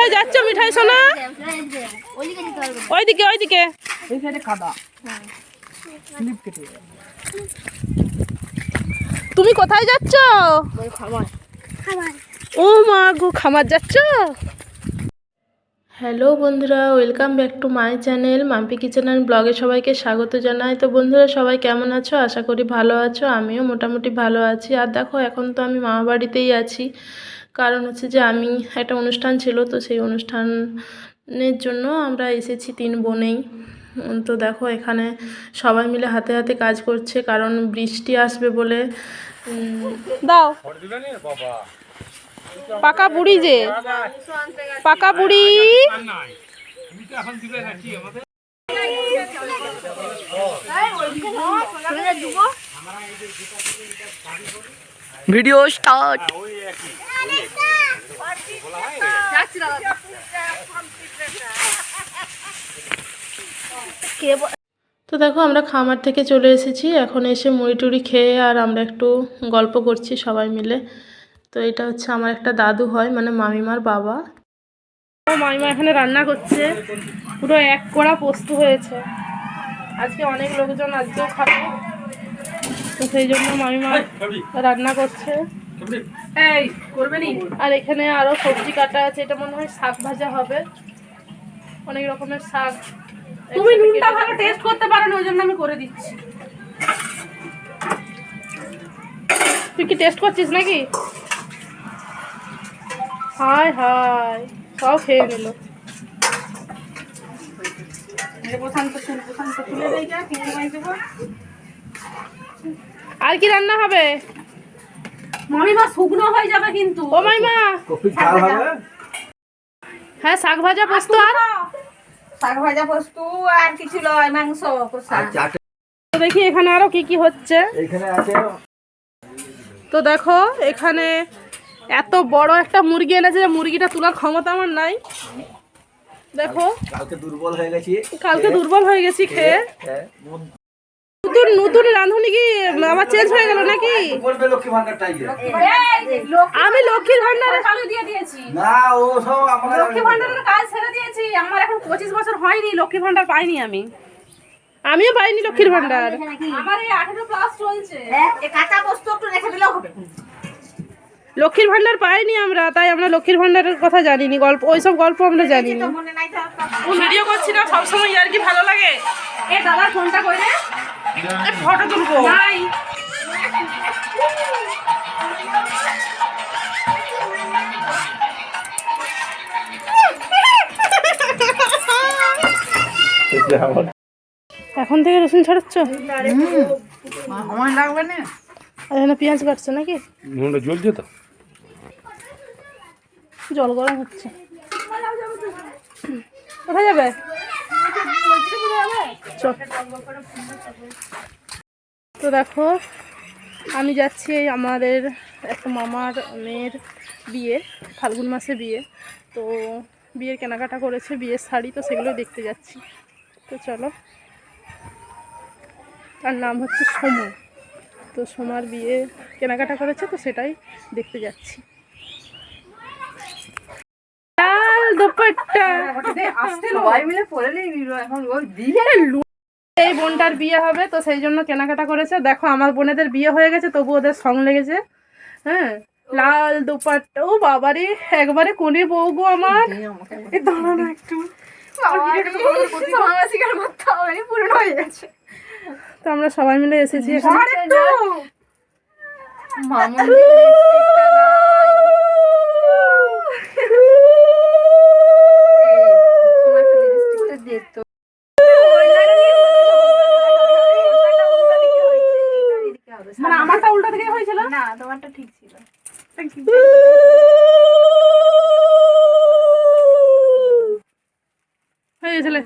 কোথায় যাচ্ছ মিঠাই সোনা? ওইদিকে ওইদিকে। তুমি কোথায় যাচ্ছ? ও মা গো, খামার যাচ্ছ? হ্যালো বন্ধুরা, welcome back to my channel Mampi kitchen and ব্লগে সবাইকে স্বাগত জানাই। তো বন্ধুরা সবাই কেমন আছো? আশা করি ভালো আছো। আমিও মোটামুটি ভালো আছি। আর দেখো এখন তো আমি মামা বাড়িতেই আছি, কারণ হচ্ছে যে আমি একটা অনুষ্ঠান ছিল, তো সেই অনুষ্ঠানের জন্য আমরা এসেছি 3 বোনেই। তো দেখো এখানে সবাই মিলে হাতে হাতে কাজ করছে, কারণ বৃষ্টি আসবে বলে। দাও পাকা বুড়ি, যে পাকা বুড়ি। Video start. তো দেখো আমরা খামার থেকে চলে এসেছি, এখন এসে মুড়ি টুড়ি খেয়ে আর আমরা একটু গল্প করছি সবাই মিলে। তো এটা হচ্ছে আমার একটা দাদু হয়, মানে মামিমার বাবা। মামিমা এখানে রান্না করছে, পুরো 1 কড়া পোস্ত হয়েছে। আজকে অনেক লোকজন আজকেও খাবে, তো সেই জন্য মামিমা রান্না করছে। আর এখানে আরো সবজি কাটা আছে, এটা মনে হয় শাক ভাজা হবে, অনেক রকমের শাক। তুমি নুনটা ভালো টেস্ট করতে পারো না, ওই জন্য আমি করে দিচ্ছি। তুই কি টেস্ট করছিস নাকি? হায় হায়, সব খেয়ে নিল। আর কি রান্না হবে? মামিমা শুকনো হয়ে যাবে কিন্তু। ও মামিমা, হ্যাঁ শাক ভাজা পোস্ত আর শাক ভাজা পোস্ত আর কিছু লয়, মাংস কষা। দেখি এখানে আরো কি কি হচ্ছে। তো দেখো এখানে এত বড় একটা মুরগি এনেছে, মুরগিটা তোলার ক্ষমতা আমার নাই। দেখো কালকে দুর্বল হয়ে গেছি খেয়ে। নতুন নতুন রাঁধুনি কি আবার চেঞ্জ হয়ে গেল নাকি? আমি লক্ষ্মীর ভান্ডারে চালু দিয়ে দিয়েছি। লক্ষ্মী ভান্ডারের কাজ ছেড়ে দিয়েছি। আমার এখন 25 বছর হয়নি, লক্ষ্মী ভান্ডার পাইনি আমি। আমিও পাইনি লক্ষ্মীর ভান্ডার। আমার এই 18 প্লাস চলছে। এই কাঁচা পোস্ত একটু রেখে দিলেও হবে। লক্ষ্মীর ভান্ডার পাইনি আমরা, তাই আমরা লক্ষ্মীর ভান্ডারের কথা জানিনি। গল্প, ওইসব গল্প আমরা জানি না। ভিডিও করছি না সবসময়, আর কি ভালো লাগে। এ দাদার ফোনটা কইরে ফটো তুলবো। নাই এখন থেকে রসুন ছাড়াচ্ছ? সময় লাগবে না। এখানে পেঁয়াজ কাটছে নাকি? নুনটা জ্বলছে তো, জল গরম হচ্ছে। কোথায় যাবে? তো দেখো আমি যাচ্ছি আমাদের একটা মামার মেয়ের বিয়ে, ফাল্গুন মাসে বিয়ে। তো বিয়ের কেনাকাটা করেছে, বিয়ের শাড়ি, তো সেগুলোই দেখতে যাচ্ছি। তো চলো। তার নাম হচ্ছে সোমু। তো সোমার বিয়ে কেনাকাটা করেছে, তো সেটাই দেখতে যাচ্ছি। লাল দুপাট্টা সবাই মিলে পরে নিল, এখন ওই বিয়ে। এই বোনটার বিয়ে হবে, তো সেই জন্য কেনাকাটা করেছে। দেখো আমার বোনেদের বিয়ে হয়ে গেছে, তবু ওদের সং লেগেছে। হ্যাঁ, লাল দুপাট্টা। ও বাবারে, একবারে কোনে বউ গো আমার। দাঁড়ানো একটু, পুরনো হয়ে গেছে। তো আমরা সবাই মিলে এসেছি এখানে। মানে আমারটা উল্টা দিকে হয়েছিল না, তোমারটা ঠিক ছিল। হয়ে গেছিল।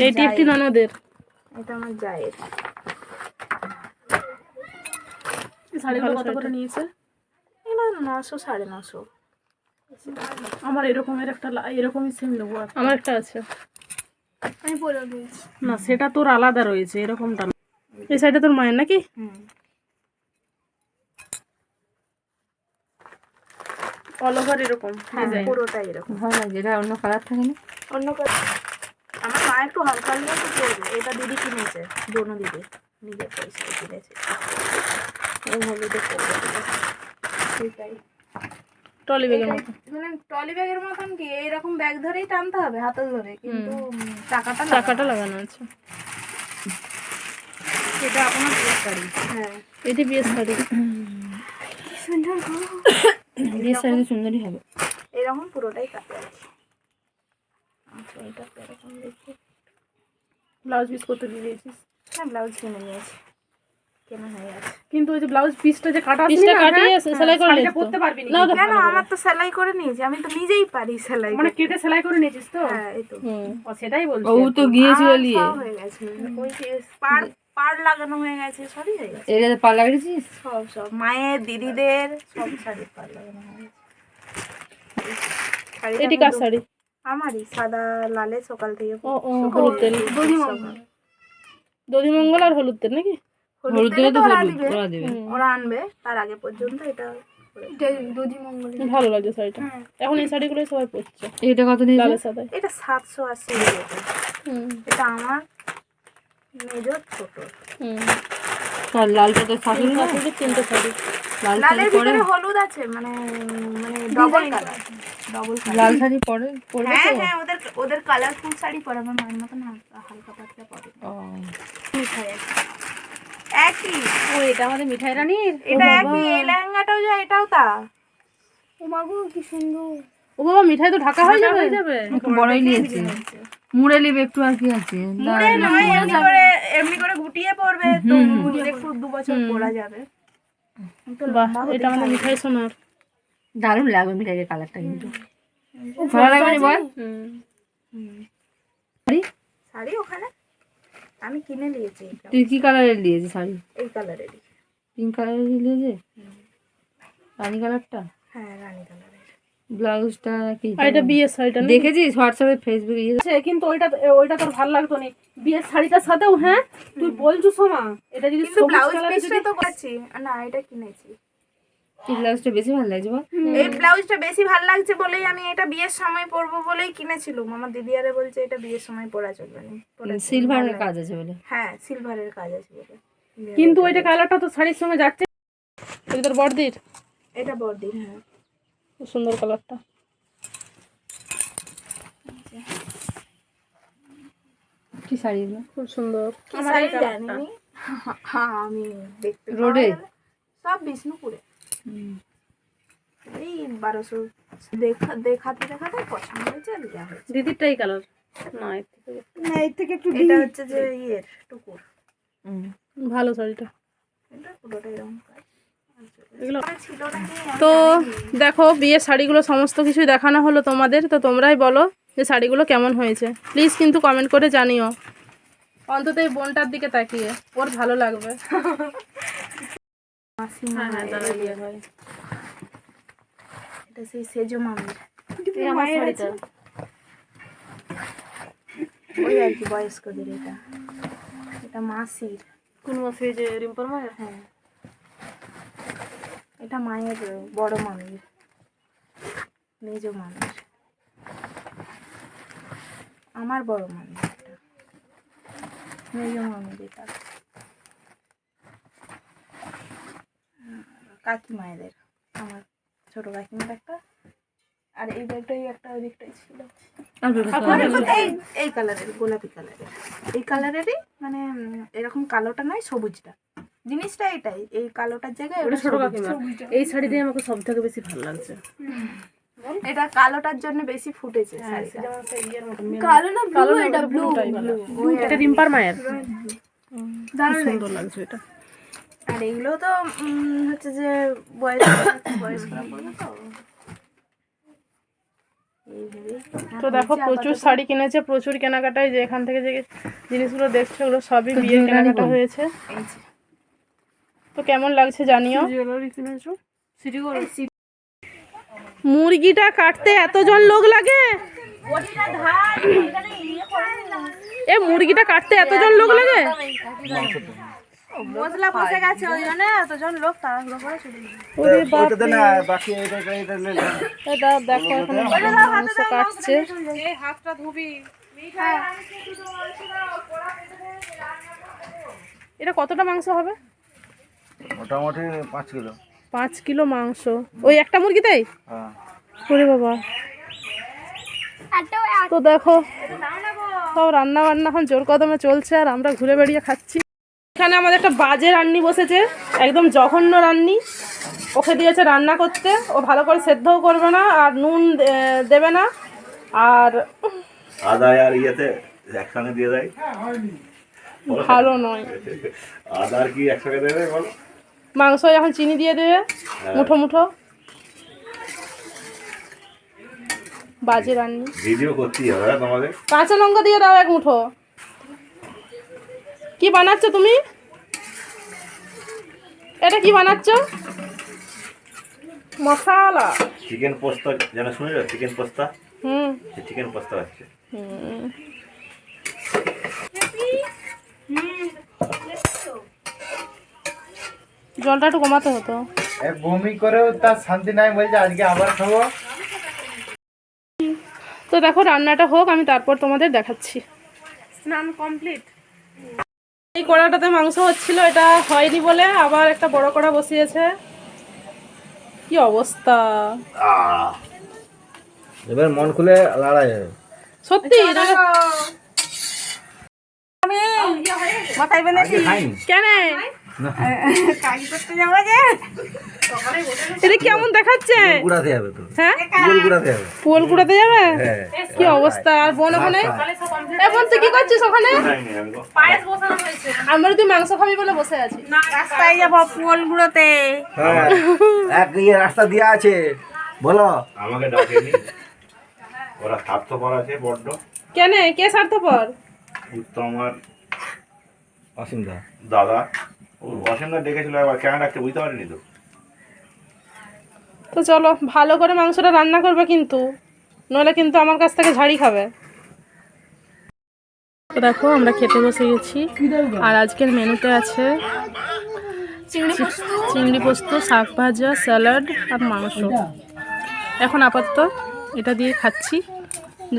এইটি একটি ননদের। এটা আমার জায়ের। শাড়িগুলো কত করে নিয়েছে? এগুলো 900 950। আমার এরকমের একটা এরকমই সেম নেবো। আমার একটা আছে, আমি পরে দিয়েছি। না সেটা তোর আলাদা রয়েছে, এরকমটা না। এই সাইডে তোর মায়ের নাকি? অল ওভার এরকম ডিজাইন পুরোটাই এরকম। ভালো লাগছে, এটা অন্য কালার থাকে না? অন্য আমার মা একটু হালকা হালকা তো পরবে। এটা দিদি কিনেছে, দোনো দিদি নিজের পয়সায় কিনেছে। এই হলুদে পরবে সেটাই। ট্রলি ব্যাগের মতো। মানে ট্রলি ব্যাগের মতন কি এইরকম ব্যাগ ধরেই টানতে হবে হাতে ধরে, কিন্তু টাকাটা চাকাটা লাগানো আছে। এটা আপনার বিয়ের শাড়ি। হ্যাঁ, এটি বিয়ের শাড়ি। সুন্দর বিয়ের শাড়ি তো সুন্দরই হবে। এরকম পুরোটাই কাটে আছে। আচ্ছা, এটা এরকম দেখি। ব্লাউজ পিস করতে দিয়ে দিয়েছিস? হ্যাঁ, ব্লাউজ কিনে নিয়েছি, কেনা হয়ে গেছে। কিন্তু ওই যে ব্লাউজ পিসটা যে কাটা পিসটা কাটিয়ে সেলাই করে নিতে করতে পারবি না কেন? আমার তো সেলাই করে নিয়েছি, আমি তো নিজেই পারি সেলাই। মানে কেটে সেলাই করে নিয়েছিস তো? হ্যাঁ, এই তো। ও সেটাই বলছি। ও তো গিয়েছিল নিয়ে, সব হয়ে গেছে। ওই যে পাড় লাগানো হয়ে গেছে, সবই হয়ে গেছে। এটা পার লাগিয়েছিস? সব মায়ের, দিদিদের সব শাড়ির পাড় লাগানো হয়ে গেছে। এটি কার শাড়ি? আমারই, সাদা লালে সকাল থেকে। হলুদ তেল। দধিমঙ্গল আর হলুদ তেল নাকি? হলুদ দিলে তো ওরা হলুদ দিবে, ওরা দেবে। ওরা আনবে, তার আগে পর্যন্ত এটা দুধি মঙ্গল। ভালো লাগছে শাড়িটা। এখন এই শাড়িগুলোই সবাই পরছে। এটা কত নিয়েছে? লালে সাদায়। এটা 780 এটা আমার মেজর ছোট। আর লালটা তো শাশুড়ি না? তিনটে শাড়ি। লাল শাড়ি লালের পরে, ভিতরে হলুদ আছে, মানে ডবল কালার। লাল শাড়ি পরে পরবে তো? হ্যাঁ, ওদের কালারফুল শাড়ি পরে। আমার মায়ের মতন হালকা পাতলা পরে। মিঠাই আছে একই। ও এটা আমাদের মিঠাই রানীর। এটা একই, এই লেহেঙ্গাটাও যা, এটাও তা। ও মাগো কি সুন্দর। ও বাবা, মিঠাই তো ঢাকা হয়ে যাবে। একটু বড়ই নিয়েছে, মুড়ে নিবে একটু আর কি আছে। মুড়ে নয়, এমনি করে গুটিয়ে পরবে তো একটু 2 বছর পরা যাবে। বাহ, এটা আমাদের মিঠাই সোনার। দারুণ লাগবে মিঠাইয়ের কালারটা, কিন্তু ভালো লাগবে না বল? শাড়ি ওখানে আমি কিনে নিয়েছি। তুই কি কালারের নিয়েছিস শাড়ি? এই কালারেরই। পিঙ্ক কালারের নিয়েছে, রানী কালারটা। হ্যাঁ, রানী কালারের। ব্লাউজটা কি? আর এটা বিয়ের শাড়িটা না? দেখেছিস হোয়াটসঅ্যাপে, ফেসবুকে? কিন্তু ওইটা তোর ভালো লাগতো না বিয়ের শাড়িটার সাথেও। হ্যাঁ, তুই বলছিস সোমা, এটা যদি কিন্তু ব্লাউজ পিসটা তো করছি না, এটা কিনেছি। এই ব্লাউজটা বেশি ভালো লাগছে বল? এই ব্লাউজটা বেশি ভালো লাগছে বলেই আমি এটা বিয়ের সময় পরবো বলেই কিনেছিলাম। আমার দিদি আরে বলছে এটা বিয়ের সময় পরা চলবে না, সিলভারের কাজ আছে বলে। হ্যাঁ, সিলভারের কাজ আছে বলে। কিন্তু ওইটা কালারটা তো শাড়ির সঙ্গে যাচ্ছে। এটা তোর বড়দির? এটা বড়দির। হ্যাঁ, খুব সুন্দর কালারটা। কি শাড়ি এগুলো? খুব সুন্দর। আমার এই জানি। হ্যাঁ, আমি দেখতে রোডে সব বিষ্ণুপুরে। এই 1200 দেখাতে পছন্দ হয়েছে, লিয়া হয়েছে। দিদিরটাই কালার না, এর থেকে একটু এটা হচ্ছে যে ইয়ের টুকুর। ভালো শাড়িটা। এটা পুরোটা এরকম কাজ। এগুলো ছিল নাকি? তো দেখো, বিয়ের শাড়িগুলো সমস্ত কিছুই দেখানো হলো তোমাদের। তো তোমরাই বলো যে শাড়িগুলো কেমন হয়েছে। প্লিজ কিন্তু কমেন্ট করে জানিও, অন্তত এই বোনটার দিকে তাকিয়ে, ওর ভালো লাগবে। এটা সেই সেজো মামির। আমার শাড়িটা ওই আর কি বয়স্কদের। এটা মাসির। কোন মাসে? যে রিম্পার মায়ের? হ্যাঁ, এটা মায়ের বড় মামির, মেজো মামির। আমার বড় মামির, এটা মেজো মামির। এটা কাকিমায়েদের, আমার ছোট কাকিমার একটা। আর এই ব্যাগটাই একটা, ওই দিকটাই ছিল। এই কালারের, গোলাপি কালারের। এই কালারেরই, মানে এরকম কালোটা নয়, সবুজটা। জিনিসটা এটাই, এই কালোটার জায়গায় ওটা ছোট কাকিমা। এই শাড়ি দিয়ে আমাকে সব থেকে বেশি ভালো লাগছে। এটা কালোটার জন্য বেশি ফুটেছে। কালো না ব্লু? এটা ব্লু। এটা রিম্পার মায়ের। দারুণ সুন্দর লাগছে এটা। আর এগুলো তো হচ্ছে যে বয়স্করা পরবে তো। তো দেখো, প্রচুর শাড়ি কিনেছে, প্রচুর কেনাকাটায়। যে এখান থেকে যে জিনিসগুলো দেখছো, ওগুলো সবই বিয়ের কেনাকাটা হয়েছে। তো কেমন লাগছে জানিও। মুরগিটা কাটতে এতজন লোক লাগে? মুরগিটা কাটতে এতজন লোক লাগে? মশলা বসে গেছে ওই জন্য এতজন লোক তাড়াহুড়ো করে চলে গেছে। ওরে বাপ রে। বাকি এটা এটা দেখো এখানে মাংস কাটছে। হাতটা ধুবি। এটা কতটা মাংস হবে? মোটামুটি 5 কিলো। 5 কিলো মাংস ওই একটা মুরগিতেই? হ্যাঁ। ওরে বাবা। তো দেখো সব রান্না বান্না এখন জোর কদমে চলছে আর আমরা ঘুরে বেড়িয়ে খাচ্ছি। এখানে আমাদের একটা বাজে রান্নি বসেছে, একদম জঘন্য রান্নি। ওকে দিয়েছে রান্না করতে, ও ভালো করে সেদ্ধও করবে না আর নুন দেবে না, আর আদা আর ইয়েতে একসঙ্গে দিয়ে দেয়, ভালো নয়। আদা আর কি একসঙ্গে দেবে বলো? মাংস এখন চিনি দিয়ে দেবে মুঠো মুঠো, বাজে রান্নি। ভিডিও করতেই হবে তোমাকে। কাঁচা লঙ্কা দিয়ে দাও 1 মুঠো। কি বানাচ্ছ তুমি? এটা কি বানাচ্ছ? মশলা চিকেন পোস্তা যেন শুনেছো? চিকেন পোস্তা, হুম চিকেন পোস্তা আছে। হুম। জলটা একটু কমাতে হতো। বমি করেও তার শান্তি নাই, বলছে আজকে আবার খাবো। তো দেখো রান্নাটা হোক, আমি তারপর তোমাদের দেখাচ্ছি। স্নান কমপ্লিট। এই কড়াটাতে মাংস হচ্ছিল, এটা হয়নি বলে আবার একটা বড় কড়া বসিয়েছে। কি অবস্থা! এবার মন খুলে লড়াই হবে। সত্যি মাথায় বেঁধেছি কেন? কাজ করতে যাবো যে এটা কেমন দেখাচ্ছে? গুড়াতে হবে তো, হ্যাঁ পুল গুড়াতে হবে। পুল কুড়াতে যাবে? হ্যাঁ। কি অবস্থা! আর বোন ওখানে, এখন তুই কি করছিস ওখানে? আমরা তুই মাংস খাবি বলে বসে আছি। রাস্তায় যাবো পোল গুঁড়োতে। হ্যাঁ, এক রাস্তা দেওয়া আছে, বলো। আমাকে ডাকেনি, ওরা স্বার্থপর আছে বড্ড। কেন? কে স্বার্থপর? উত্তম আর অসীমদা দাদা, ও অসীমদা ডেকেছিল, একবার কেন ডাকতে বুঝতে পারিনি তো। তো চলো ভালো করে মাংসটা রান্না করবে কিন্তু, নইলে কিন্তু আমার কাছ থেকে ঝাড়ি খাবে। তো দেখো আমরা খেতে বসে গেছি, আর আজকের মেনুতে আছে চিংড়ি পোস্ত, শাক ভাজা, স্যালাড আর মাংস। এখন আপাতত এটা দিয়ে খাচ্ছি,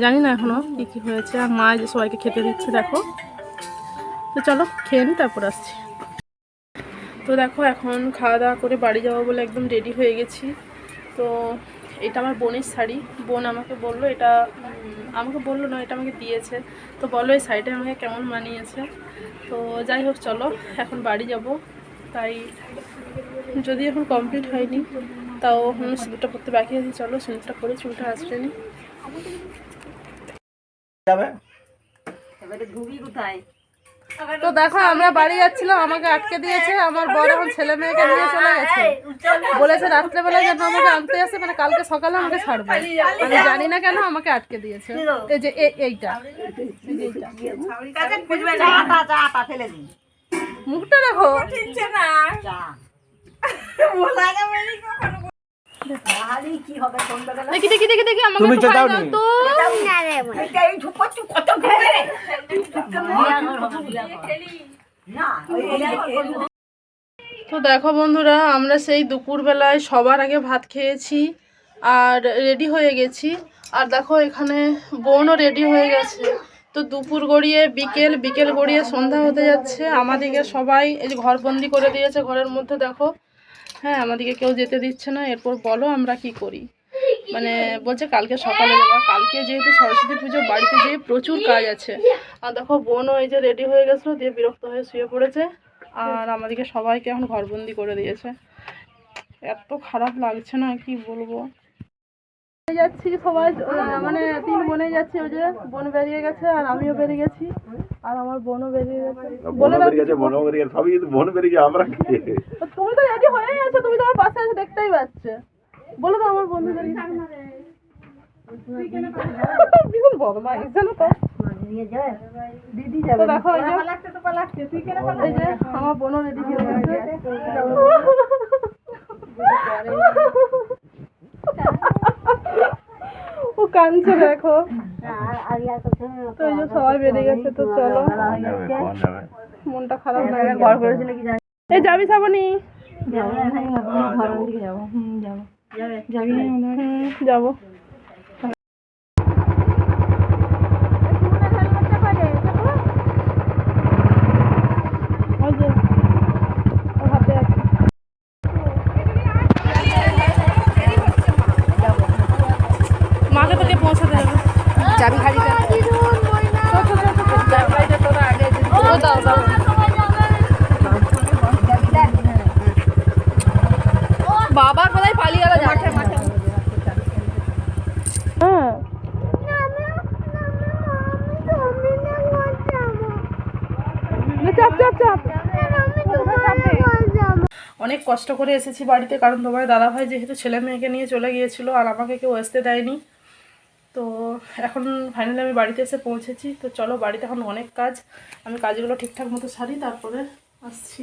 জানি না এখনও কী কী হয়েছে। আর মা যে সবাইকে খেতে দিচ্ছে দেখো। তো চলো খেয়ে নিই, তারপর আসছি। তো দেখো এখন খাওয়া দাওয়া করে বাড়ি যাবো বলে একদম রেডি হয়ে গেছি। তো এটা আমার বোনের শাড়ি, বোন আমাকে বললো, এটা আমাকে বললো না, এটা আমাকে দিয়েছে। তো বলো এই শাড়িটা আমাকে কেমন মানিয়েছে। তো যাই হোক চলো এখন বাড়ি যাব, তাই যদি এখন কমপ্লিট হয়নি তাও সিঁদুরটা পরতে বাকি আছে। চলো সিঁদুরটা পরে চুলটা আঁচড়ে নিই। যাবে তো দেখো আমরা বাড়ি যাচ্ছিলাম, আমাকে আটকে দিয়েছে আমার বড়, এখন ছেলে মেয়েকে নিয়ে চলে গেছে। বলেছে রাত্রেবেলা যেন আমাকে আনতে আসে, মানে কালকে সকালে আমাকে ছাড়বে। আমি জানি না কেন আমাকে আটকে দিয়েছে। এই যে এইটা মুখটা দেখো। দেখি দেখি দেখি দেখি আমাকে তুমি একটু তো খাই দাওনি। দাও তো। তো দেখো বন্ধুরা, আমরা সেই দুপুরবেলায় সবার আগে ভাত খেয়েছি আর রেডি হয়ে গেছি। আর দেখো এখানে বোনও রেডি হয়ে গেছে। তো দুপুর গড়িয়ে বিকেল, বিকেল গড়িয়ে সন্ধ্যা হতে যাচ্ছে। আমাদেরকে সবাই এই যে ঘরবন্দি করে দিয়েছে ঘরের মধ্যে দেখো। হ্যাঁ, আমাদেরকে কেউ যেতে দিচ্ছে না। এরপর বলো আমরা কি করি, মানে বলছে কালকে সকালে যাবো। কালকে যেহেতু সরস্বতী পুজো, বাড়িতে যেয়ে প্রচুর কাজ আছে। আর দেখো বোনও এই যে রেডি হয়ে গেছিলো, দিয়ে বিরক্ত হয়ে শুয়ে পড়েছে। আর আমাদেরকে সবাইকে এখন ঘরবন্দি করে দিয়েছে। এত খারাপ লাগছে না, কি বলবো। যাচ্ছি সবাই, মানে 3 বোনে যাচ্ছি। ওই যে বোন বেরিয়ে গেছে আর আমিও বেরিয়ে গেছি, আর আমার বোনও বেরিয়ে গেছে। বলে সবই বোন বেরিয়ে আমরা তুমি তো রেডি হয়ে গেছো, তুমি তো আমার পাশে আছে দেখতেই পাচ্ছে। বলে তো আমার বন্ধু বেরিয়ে ভীষণ বদমাইশ জানো তো। তো দেখো এই যে আমার বোনও রেডি হয়ে গেছে। ও কাঁদছে দেখো। তো এই যে সবাই বেরিয়ে গেছে। তো চলো মনটা খারাপ লাগে। ঘর করেছিল কি জানি। এই যাবি শ্রাবণী? যাবো না, আমি ভাবছি ঘরের দিকে যাবো। যাবো। যাবি না আমাদের? যাবো। ওই যে, ওর হাতে আছে। মাকে তোকে পৌঁছাতে হবে। চাবি খালি কর। ও দাও দাও। বাবা কোথায় পালিয়ে গেল জানি না। হ্যাঁ। চাপ চাপ চাপ। অনেক কষ্ট করে এসেছি বাড়িতে, কারণ তোমার দাদাভাই যেহেতু ছেলে মেয়েকে নিয়ে চলে গিয়েছিল আর আমাকে কেউ আসতে দেয়নি। তো এখন ফাইনালি আমি বাড়িতে এসে পৌঁছেছি। তো চলো, বাড়িতে এখন অনেক কাজ, আমি কাজগুলো ঠিকঠাক মতো সারি, তারপরে আসছি।